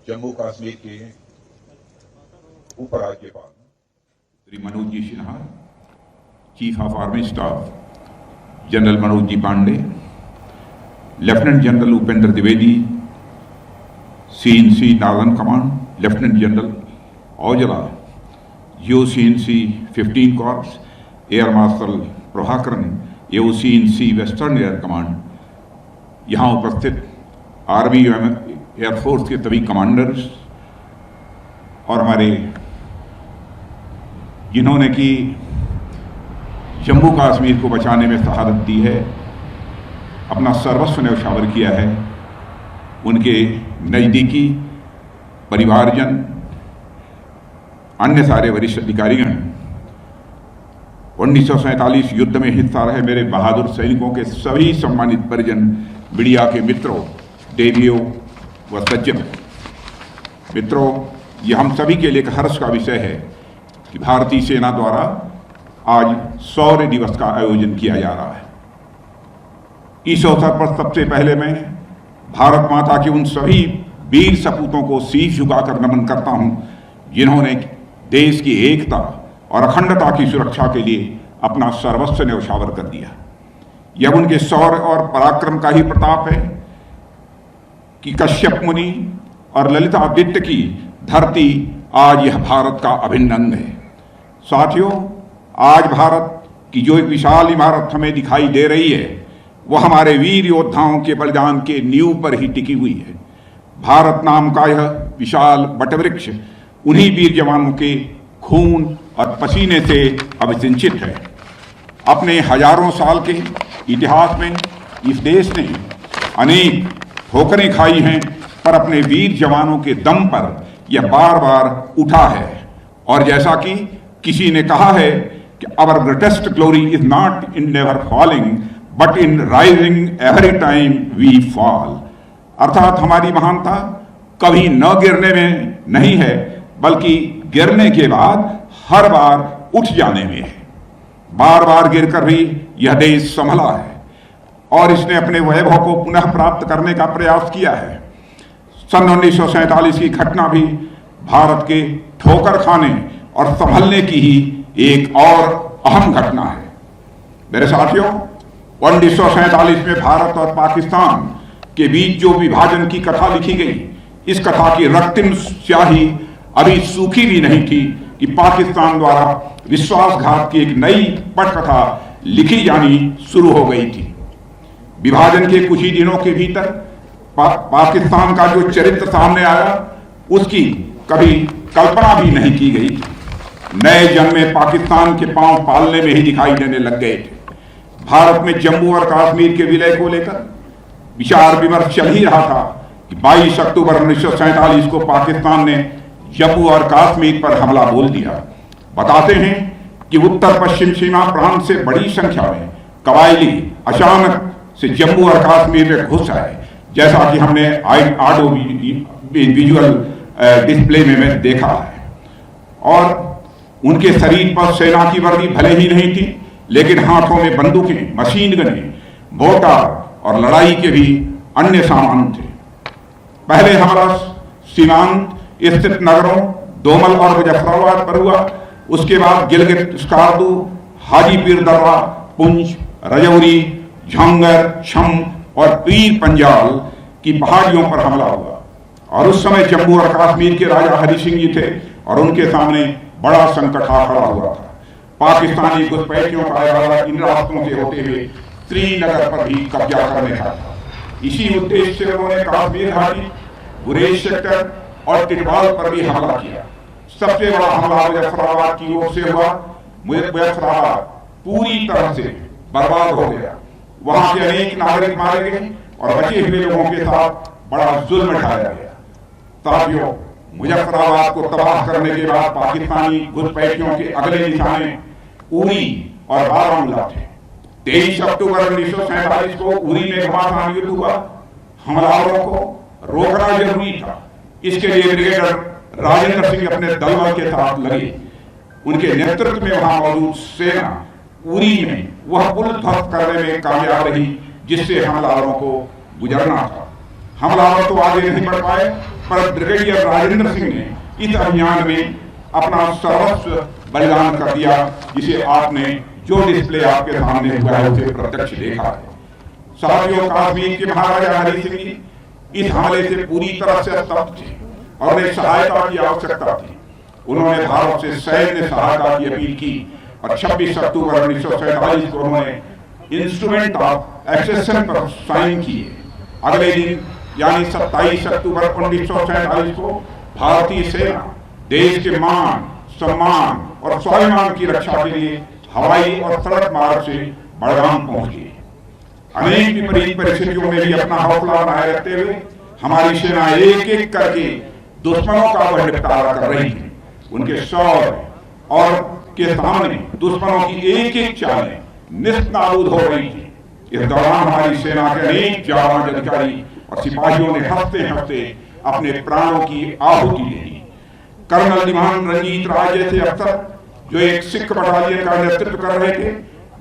जम्मू कश्मीर के उपराज्यपाल Shri Manoj ji Sinha, chief of army staff general Manoj ji Pandey, lieutenant general Upendra Dwivedi, CNC northern command, lieutenant general Aujla, CNC 15 corps, air marshal Prabhakaran, CNC western air command, यहाँ उपस्थित army एवं air force के सभी commanders और हमारे जिन्होंने कि जम्मू कश्मीर को बचाने में शहादत दी है, अपना सर्वस्व न्यौछावर किया है, उनके नज़दीकी परिवारजन, अन्य सारे वरिष्ठ अधिकारीगण, 1947 युद्ध में हिस्सा रहे मेरे बहादुर सैनिकों के सभी सम्मानित परिजन, मीडिया के मित्रों, देवियों व सज्जनों, मित्रों, यह हम सभी के लिए एक हर्ष का विषय है कि भारतीय सेना द्वारा आज शौर्य दिवस का आयोजन किया जा रहा है। इस अवसर पर सबसे पहले मैं भारत माता के उन सभी वीर सपूतों को शीश झुकाकर नमन करता हूं जिन्होंने देश की एकता और अखंडता की सुरक्षा के लिए अपना सर्वस्व न्यौछावर कर दिया। यह उनके शौर्य और पराक्रम का ही प्रताप है कि कश्यप मुनि और ललितादित्य की धरती आज यह भारत का अभिन्न अंग है। साथियों, आज भारत की जो एक विशाल इमारत हमें दिखाई दे रही है, वह हमारे वीर योद्धाओं के बलिदान के नींव पर ही टिकी हुई है। भारत नाम का यह विशाल वटवृक्ष उन्हीं वीर जवानों के खून और पसीने से अभिसिंचित है। अपने हजारों साल के इतिहास में इस देश ने अनेक ठोकरें खाई हैं, पर अपने वीर जवानों के दम पर यह बार बार उठा है। और जैसा कि किसी ने कहा है कि our greatest glory is not in never falling but in rising every time we fall. अर्थात हमारी महानता कभी न गिरने में नहीं है, बल्कि गिरने के बाद हर बार उठ जाने में है। बार बार गिरकर भी यह देश संभला है और इसने अपने वैभव को पुनः प्राप्त करने का प्रयास किया है। सन 1947 की घटना भी भारत के ठोकर खाने और संभलने की ही एक और अहम घटना है। मेरे साथियों, 1947 में भारत और पाकिस्तान के बीच जो विभाजन की कथा लिखी गई, इस कथा की रक्तिम स्याही अभी सूखी भी नहीं थी कि पाकिस्तान द्वारा विश्वासघात की एक नई पटकथा लिखी जानी शुरू हो गई थी। विभाजन के कुछ ही दिनों के भीतर पाकिस्तान का जो चरित्र सामने आया, उसकी कभी कल्पना भी नहीं की गई थी। नए जन्मे पाकिस्तान के पांव पालने में ही दिखाई देने लग गए थे। भारत में जम्मू और कश्मीर के विलय को लेकर विचार विमर्श चल ही रहा था कि 22 अक्टूबर 1947 को पाकिस्तान ने जम्मू और कश्मीर पर हमला बोल दिया। बताते हैं कि उत्तर पश्चिम सीमा प्रांत से बड़ी संख्या में कबायली अचानक से जम्मू और कश्मीर में घुस आए, जैसा कि हमने ऑडियो विजुअल डिस्प्ले में देखा है। और उनके शरीर पर सेना की वर्दी भले ही नहीं थी, लेकिन हाथों में बंदूकें, मशीन गनें, मोर्टार और लड़ाई के भी अन्य सामान थे। पहले हमला सीमांत स्थित नगरों दोमल और मुजफ्फराबाद पर हुआ। उसके बाद गिलगित स्कार्दू, हाजीपीर दर्रा, पुंछ, रजौरी, झांगर, छम और पीर पंजाल की पहाड़ियों पर हमला हुआ। और उस समय जम्मू और कश्मीर के राजा हरि सिंह जी थे और उनके सामने बड़ा संकट आ खड़ा हुआ था। पाकिस्तानी घुसपैठियों का इरादा इन रास्तों से होते हुए श्रीनगर पर भी कब्जा करने का था। इसी उद्देश्य से उन्होंने कश्मीर घाटी, गुरेज सेक्टर और टिटवाल पर भी हमला किया। सबसे बड़ा हमला मुजफ्फराबाद की ओर से हुआ। मुजफ्फराबाद पूरी तरह से बर्बाद हो गया। वहां के अनेक नागरिक मारे गए और बचे हुए लोगों के साथ बड़ा जुल्म ढाया गया। साथियों, मुजफ्फराबाद को तबाह करने के बाद पाकिस्तानी घुसपैठियों के अगले निशाने उरी और बारामूला थे। 23 अक्टूबर 1947 को उरी में घमासान युद्ध हुआ। हमलावरों को रोकना जरूरी था। इसके लिए ब्रिगेडियर राजेंद्र सिंह अपने दल के साथ लगे। उनके नेतृत्व में वहां मौजूद सेना उरी में वह पुल ध्वस्त करने में कामयाब रही जिससे हमलावरों को गुजरना था। हमलावर तो आगे नहीं बढ़ पाए पर ब्रिगेडियर राजेंद्र सिंह ने इस अभियान में अपना सर्वस्व बलिदान कर दिया, जिसे आपने जो डिस्प्ले आपके सामने हुआ है उसे प्रत्यक्ष देखा है। साथियों, कश्मीर के महाराजा हरि सिंह जी इस हमले से पूरी तरह से स्तब्ध थे और उन्हें सहायता की आवश्यकता थी। उन्होंने भारत से सैन्य सहायता की अपील की और 26 अक्टूबर 1947 को उन्होंने इंस्ट्रूमेंट ऑफ एक्सेशन पर साइन किए। अगले दिन यानी 27 अक्टूबर 1947 को भारतीय सेना देश के मान, सम्मान और स्वाभिमान की रक्षा के लिए हवाई और सड़क मार्ग से बड़गाम पहुंच गई। अनेक विपरीत परिस्थितियों में भी अपना हौसला बनाए रखते हुए हमारी सेना एक एक करके दुश्मनों का वह निपटारा कर रही थी। उनके शौर्य और के सामने दुश्मनों की एक एक चालें निस्ताबूद हो रही थी। इस दौरान हमारी सेना के अनेक जाबाज अधिकारी और सिपाहियों ने हंसते हंसते अपने प्राणों की आहुति दे दी। कर्नल दीवान रंजीत राय जैसे अफसर जो एक सिख बटालियन का नेतृत्व कर रहे थे,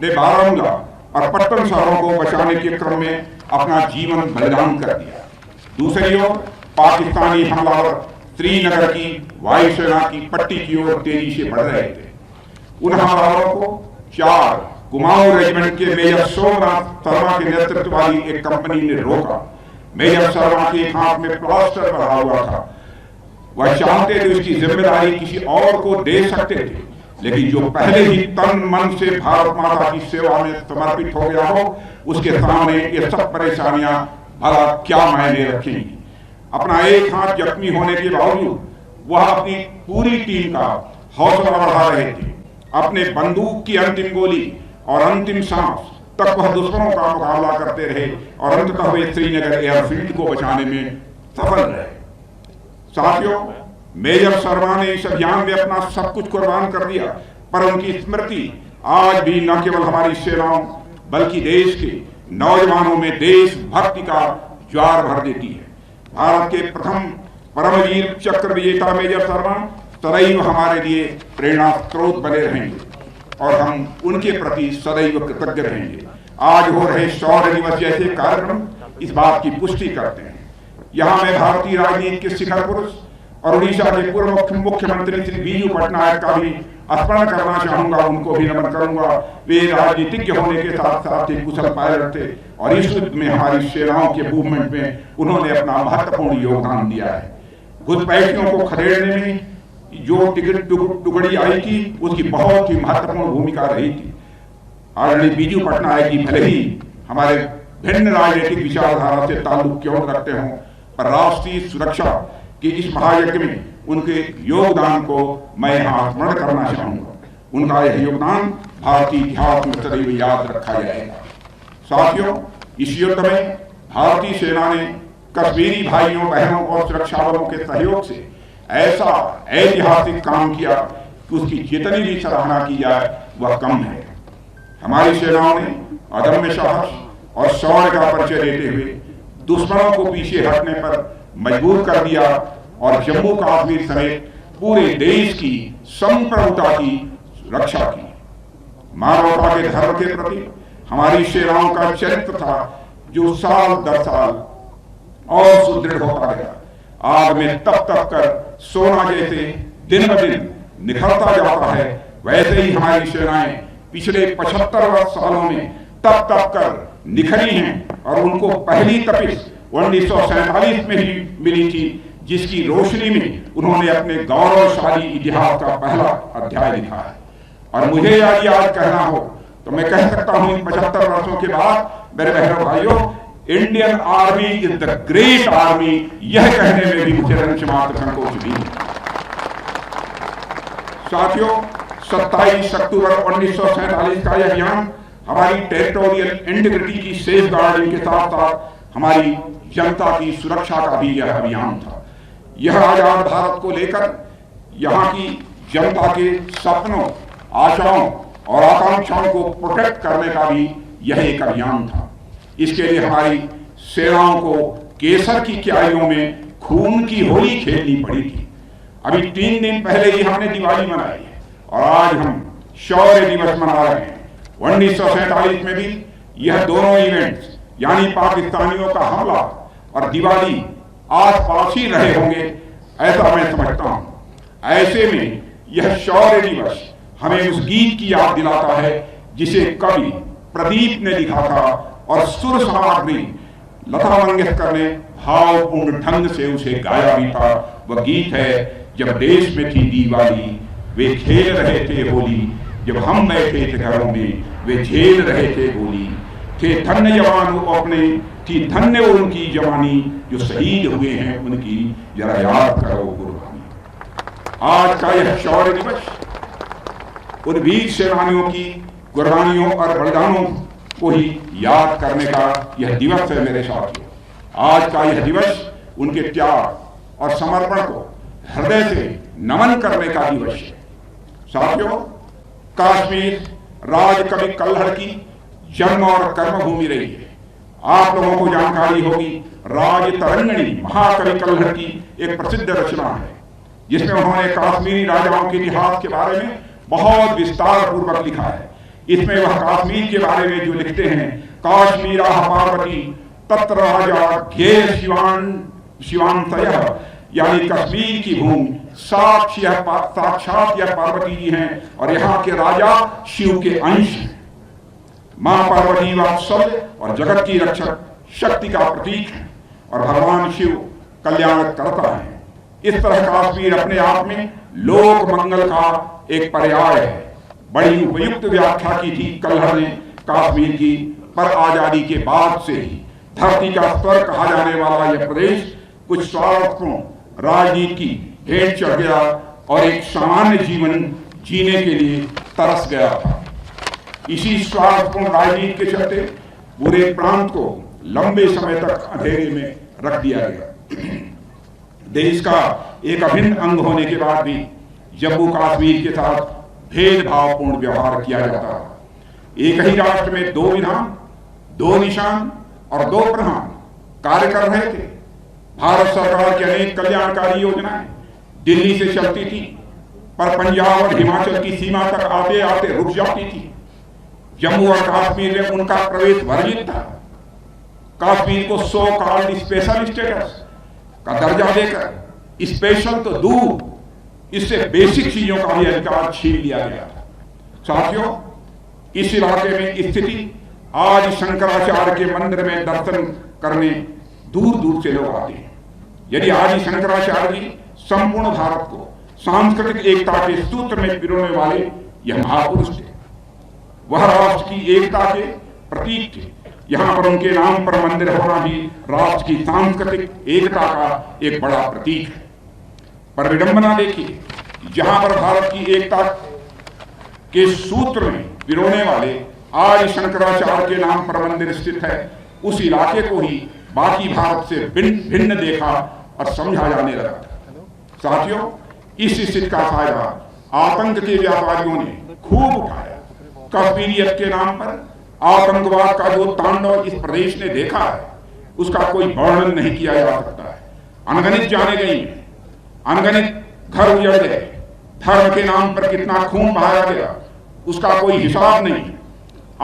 ने बारामूला और पट्टन शहरों को बचाने के क्रम में अपना जीवन बलिदान कर दिया। दूसरी ओर पाकिस्तानी हमलावर श्रीनगर की वायुसेना की पट्टी की ओर तेजी से बढ़ रहे थे। उन हमलावरों को 4 कुमाऊं रेजिमेंट के मेजर सोमनाथ शर्मा के नेतृत्व वाली एक कंपनी ने रोका। मेजर शर्मा के हाथ में प्लास्टर पड़ा हुआ था। वह चाहते थे उसकी जिम्मेदारी किसी और को दे सकते थे, लेकिन जो पहले ही तन मन से भारत माता की सेवा में समर्पित हो गया हो, उसके सामने ये सब परेशानियां भला क्या मायने रखेंगी। अपना एक हाथ जख्मी होने के बावजूद वह अपनी पूरी टीम का हौसला बढ़ा रहे थे। अपने बंदूक की अंतिम गोली और अंतिम सांस तक वह दुश्मनों का मुकाबला करते रहे और अंततः वे श्रीनगर एयरफील्ड को बचाने में सफल रहे। साथियों, मेजर शर्मा ने इस अभियान में अपना सब कुछ कुर्बान कर दिया, पर उनकी स्मृति आज भी न केवल हमारी सेनाओं बल्कि देश के नौजवानों में देशभक्ति का ज्वार भर देती है। भारत के प्रथम परमवीर चक्र विजेता मेजर शर्मा सदैव हमारे लिए प्रेरणा स्रोत बने रहेंगे और हम उनके प्रति सदैव कृतज्ञ रहेंगे। आज हो रहे शौर्य दिवस जैसे कार्यक्रम इस बात की पुष्टि करते हैं। यहाँ मैं भारतीय राजनीति के शिखर पुरुष और उड़ीसा के पूर्व मुख्यमंत्री श्री बीजू पटनायक का भी स्मरण करना चाहूंगा, उनको भी नमन करूंगा। वे राजनीतिज्ञ होने के साथ साथ एक कुशल पायलट थे और इस युद्ध में हमारी सेनाओं के मूवमेंट में उन्होंने अपना महत्वपूर्ण योगदान दिया है। घुसपैठियों को खदेड़ने में जो टिकट टुकड़ी आई थी उसकी बहुत ही महत्वपूर्ण भूमिका रही थी। आदरणीय बीजू पटनायक जी भले ही हमारे भिन्न राजनीतिक विचारधारा से ताल्लुक क्यों रखते हों, पर राष्ट्रीय सुरक्षा के इस महायज्ञ में उनके योगदान को मैं यहाँ स्मरण करना चाहूंगा। उनका यह योगदान भारतीय इतिहास में सदैव याद रखा जाएगा। साथियों, इस युद्ध में भारतीय सेना ने कश्मीरी भाइयों बहनों और सुरक्षा बलों के सहयोग से ऐसा ऐतिहासिक काम किया कि उसकी जितनी भी सराहना की जाए वह कम है। हमारी सेनाओं ने अदम्य साहस और शौर्य का परिचय देते हुए दुश्मनों को पीछे हटने पर मजबूर कर दिया और जम्मू कश्मीर समेत पूरे देश की संप्रभुता की रक्षा की। मानवता के धर्म के प्रति हमारी सेनाओं का चरित्र था जो साल दर साल और सुदृढ़ होता गया। आग में तप तप कर सोना जैसे दिन ब दिन निखरता जाता है, वैसे ही हमारी सेनाएं पिछले 75 सालों में तप तप कर निखरी हैं और उनको पहली तपिश 1947 में ही मिली थी, जिसकी रोशनी में उन्होंने अपने गौरवशाली इतिहास का पहला अध्याय लिखा है। और मुझे यदि आज कहना हो तो मैं कह सकता हूं, इन 75 वर्षों के बाद मेरे बहनों भाइयों, Indian army is the great army, यह कहने में भी मुझे रंच मात्र संकोच नहीं है। साथियों, 27 अक्टूबर 1947 का यह अभियान हमारी टेरिटोरियल इंटीग्रिटी की सेफ गार्डिंग के साथ साथ हमारी जनता की सुरक्षा का भी यह अभियान था। यह आजाद भारत को लेकर यहाँ की जनता के सपनों, आशाओं और आकांक्षाओं को प्रोटेक्ट करने का भी यह एक अभियान था। इसके लिए हमारी सेनाओं को केसर की क्यारियों में खून की होली खेलनी पड़ी थी। अभी 3 दिन पहले ही हमने दिवाली मनाई है और आज हम शौर्य दिवस मना रहे हैं। 1947 में भी यह दोनों इवेंट्स यानी पाकिस्तानियों का हमला और दिवाली आस पास ही रहे होंगे, ऐसा मैं समझता हूं। ऐसे में यह शौर्य दिवस हमें उस गीत की याद दिलाता है जिसे कवि प्रदीप ने लिखा था और सुर सामग्री लता मंगेशकर ने भावपूर्ण ढंग से उसे गाया भी था। वह गीत है, जब देश में थी दिवाली वे खेल रहे थे होली, जब हम बैठे थे घरों में वे झेल रहे थे गोली, थे धन्य जवान अपने, थी धन्य उनकी जवानी, जो शहीद हुए हैं उनकी जरा याद करो कुर्बानी। आज का यह शौर्य दिवस उन वीर सेनानियों की कुर्बानियों और बलिदानों को ही याद करने का यह दिवस है मेरे साथियों। आज का यह दिवस उनके त्याग और समर्पण को हृदय से नमन करने का दिवस है। साथियों, कश्मीर राज कवि कल्हड़ की जन्म और कर्मभूमि रही है। आप लोगों को जानकारी होगी, राज तरंगिणी महाकवि कल्हड़ की एक प्रसिद्ध रचना है जिसमें उन्होंने कश्मीरी राजाओं के इतिहास के बारे में बहुत विस्तार पूर्वक लिखा है। इसमें वह कश्मीर के बारे में जो लिखते हैं, काश्मीरा पार्वती तत्र राजा घेर शिवांतयः, यानी कश्मीर की भूमि साक्षात यह पार्वती जी हैं और यहाँ के राजा शिव के अंश हैं। मां पार्वती वात्सल्य और जगत की रक्षक शक्ति का प्रतीक है और भगवान शिव कल्याण करता है। इस तरह कश्मीर अपने आप में लोक मंगल का एक पर्याय है। बड़ी उपयुक्त व्याख्या की थी कल्हड़ ने कश्मीर की, पर आजादी के बाद से ही धरती का स्वर कहा जाने वाला यह प्रदेश कुछ स्वार्थपूर्ण राजनीति की भेंट चढ़ गया और एक सामान्य जीवन जीने के लिए तरस गया था। इसी स्वार्थपूर्ण राजनीति के चलते पूरे प्रांत को लंबे समय तक अंधेरे में रख दिया गया। देश का एक अभिन्न अंग होने के बाद भी जम्मू कश्मीर के साथ भेदभावपूर्ण व्यवहार किया जाता है। एक ही राष्ट्र में दो विधान, दो निशान और दो प्रधान कार्य कर रहे थे। भारत सरकार की अनेक कल्याणकारी योजनाएं दिल्ली से चलती थी, पर पंजाब और हिमाचल की सीमा तक आते आते रुक जाती थी। जम्मू और कश्मीर में उनका प्रवेश वर्जित था। कश्मीर को सो कॉल्ड स्पेशल स्टेटस का दर्जा देकर स्पेशल तो दूर, इससे बेसिक चीजों का भी अधिकार छीन लिया गया था। साथियों, इस इलाके में स्थिति आज शंकराचार्य के मंदिर में दर्शन करने दूर दूर से लोग आते हैं। यदि आदि शंकराचार्य जी संपूर्ण भारत को सांस्कृतिक एकता के सूत्र में पिरोने वाले यह महापुरुष थे, वह राष्ट्र की एकता के प्रतीक थे। यहाँ पर उनके नाम पर मंदिर होना भी राष्ट्र की सांस्कृतिक एकता का एक बड़ा प्रतीक है। पर विडंबना देखिए, जहां पर भारत की एकता के सूत्र में पिरोने वाले आदि शंकराचार्य के नाम पर मंदिर स्थित है, उस इलाके को ही बाकी भारत से भिन्न देखा और समझा जाने लगा था। साथियों, इस स्थिति का फायदा आतंक के व्यापारियों ने खूब उठाया। कश्मीरियत के नाम पर आतंकवाद का जो तांडव इस प्रदेश ने देखा है, उसका कोई वर्णन नहीं किया जा सकता है। अनगणित जाने गई, अनगणित घर उजड़ गए, धर्म के नाम पर कितना खून बहाया गया उसका कोई हिसाब नहीं।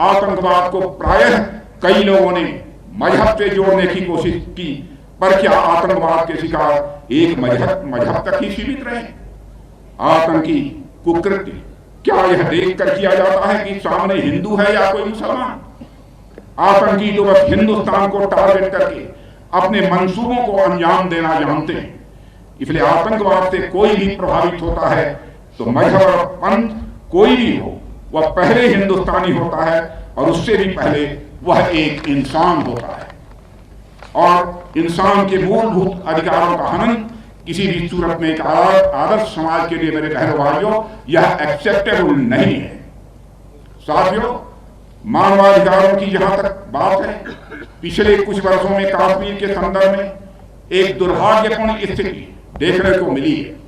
आतंकवाद को प्रायः कई लोगों ने मजहब से जोड़ने की कोशिश की, पर क्या आतंकवाद के शिकार एक मजहब तक ही सीमित रहे? आतंकी कुकृत्य क्या यह देखकर किया जाता है कि सामने हिंदू है या कोई मुसलमान? आतंकी तो बस हिंदुस्तान को टारगेट करके अपने मंसूबों को अंजाम देना जानते हैं। इसलिए आतंकवाद से कोई भी प्रभावित होता है तो मजहब और पंथ कोई भी हो, वह पहले हिंदुस्तानी होता है और उससे भी पहले वह एक इंसान होता है। और इंसान के मूलभूत अधिकारों का हनन किसी भी सूरत में एक आदर्श समाज के लिए मेरे बहनों भाइयों यह एक्सेप्टेबल नहीं है। साथियों, मानवाधिकारों की जहां तक बात है, पिछले कुछ वर्षों में कश्मीर के संदर्भ में एक दुर्भाग्यपूर्ण स्थिति देखने को मिली है।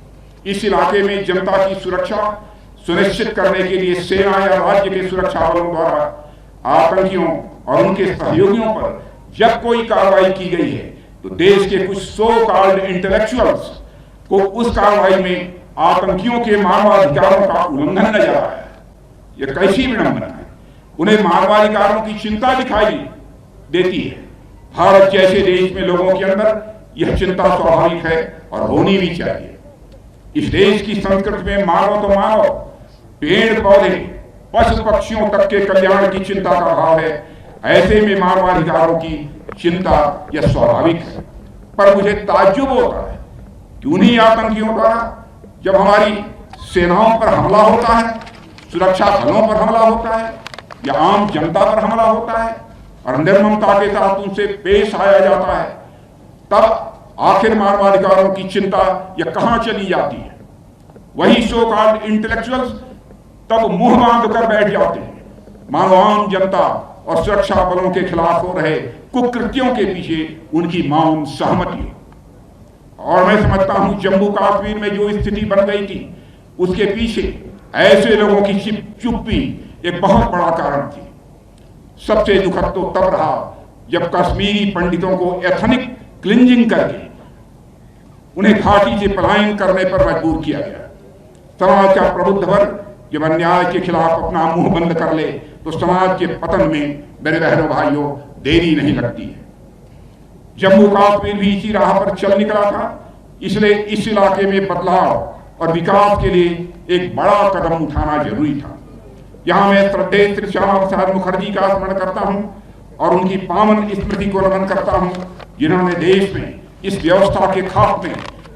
इस इलाके में जनता की सुरक्षा सुनिश्चित करने के लिए सेना या राज्य के सुरक्षा बलों द्वारा आतंकियों और उनके सहयोगियों पर जब कोई कार्रवाई की गई है तो देश के कुछ सो कॉल्ड इंटेलेक्चुअल्स को उस कार्रवाई में आतंकियों के मानवाधिकारों का उल्लंघन नजर आया है। यह कैसी विडंबना है? उन्हें मानवाधिकारों की चिंता दिखाई देती है। भारत जैसे देश में लोगों के अंदर यह चिंता स्वाभाविक है और होनी भी चाहिए। इस देश की संस्कृति में मानव तो मानव, पेड़ पौधे, पशु पक्षियों तक के कल्याण की चिंता का भाव है। ऐसे में मानवाधिकारों की चिंता यह स्वाभाविक है। पर मुझे ताज्जुब होता है कि उन्हीं आतंकियों द्वारा जब हमारी सेनाओं पर हमला होता है, सुरक्षा बलों पर हमला होता है या आम जनता पर हमला होता है और निर्ममता के साथ उनसे पेश आया जाता है, तब आखिर मानवाधिकारों की चिंता यह कहां चली जाती है। वही सो कॉल्ड इंटेलेक्चुअल्स तब मुंह बांध कर बैठ जाते हैं, मानो आम जनता और सुरक्षा बलों के खिलाफ हो रहे कुकृत्यों के पीछे उनकी मौन सहमति। और मैं समझता हूं जम्मू कश्मीर में जो स्थिति बन गई थी उसके पीछे ऐसे लोगों की चुप्पी एक बहुत बड़ा कारण थी। सबसे दुखद तो तब रहा जब कश्मीरी पंडितों को एथनिक क्लिंजिंग करके उन्हें घाटी से पलायन करने पर मजबूर किया गया। समाज का प्रबुद्ध वर्ग जब अन्याय के खिलाफ अपना मुंह बंद कर ले तो समाज के पतन में मेरे बहनों भाइयों देरी नहीं लगती है। जम्मू कश्मीर भी इसी राह पर चल निकला था, इसलिए इस इलाके में बदलाव और विकास के लिए एक बड़ा कदम उठाना जरूरी था। यहां मैं श्रद्धेय श्री श्यामा प्रसाद मुखर्जी का स्मरण करता हूं और उनकी पावन स्मृति को नमन करता हूं, जिन्होंने देश में इस व्यवस्था के खात्मे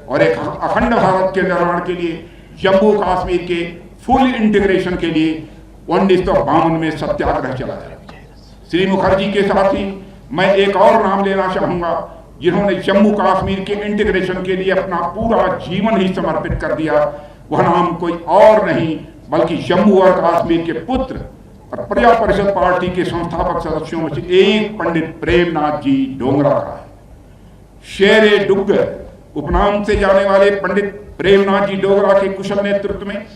और एक अखंड भारत के निर्माण के लिए जम्मू कश्मीर के फुल इंटीग्रेशन के लिए 1952 में सत्याग्रह चलाया। श्री मुखर्जी के साथ ही मैं एक और नाम लेना चाहूंगा जिन्होंने जम्मू कश्मीर के इंटीग्रेशन के लिए अपना पूरा जीवन ही समर्पित कर दिया। वह नाम कोई और नहीं बल्कि जम्मू और कश्मीर के पुत्र और प्रजा परिषद पार्टी के संस्थापक सदस्यों में से एक पंडित प्रेमनाथ जी डोगरा का है। शेरे डुग्गर उपनाम से जाने वाले पंडित प्रेमनाथ जी डोगरा के कुशल नेतृत्व में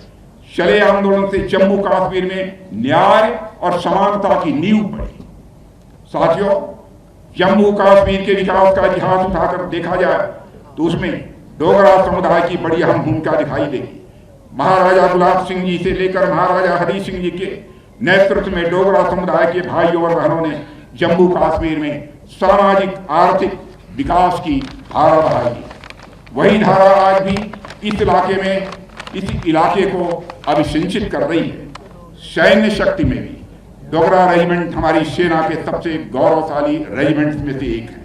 चले आंदोलन से जम्मू कश्मीर में न्याय और समानता की नींव पड़ी। साथियों, जम्मू कश्मीर के विकास का इतिहास उठाकर देखा जाए तो उसमें डोगरा समुदाय की बड़ी अहम भूमिका दिखाई देगी। महाराजा गुलाब सिंह जी से लेकर महाराजा हरी सिंह जी के नेतृत्व में डोगरा समुदाय के भाइयों और बहनों ने जम्मू कश्मीर में सामाजिक आर्थिक विकास की धारा बढ़ाई। वही धारा आज भी इस इलाके को अभिसिंचित कर रही है। सैन्य शक्ति में भी डोगरा रेजिमेंट हमारी सेना के सबसे गौरवशाली रेजिमेंट्स में से एक है।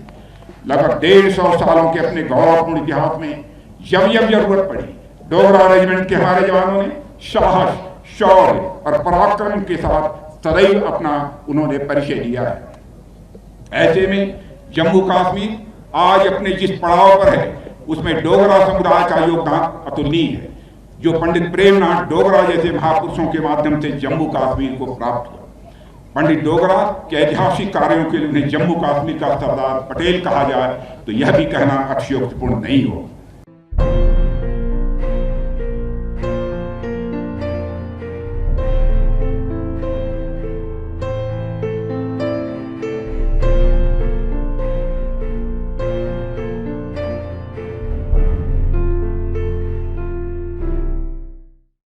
लगभग 150 सालों के अपने गौरवपूर्ण इतिहास में जब जरूरत पड़ी, डोगरा रेजिमेंट के हमारे जवानों ने साहस, शौर्य और पराक्रम के साथ सदैव अपना उन्होंने परिचय दिया है। ऐसे में जम्मू कश्मीर आज अपने जिस पड़ाव पर है उसमें डोगरा समुदाय का योगदान अतुलनीय है, जो पंडित प्रेमनाथ डोगरा जैसे महापुरुषों के माध्यम से जम्मू कश्मीर को प्राप्त हुआ। पंडित डोगरा के ऐतिहासिक कार्यों के लिए उन्हें जम्मू कश्मीर का सरदार पटेल कहा जाए तो यह भी कहना अतिशयोक्तिपूर्ण नहीं हो।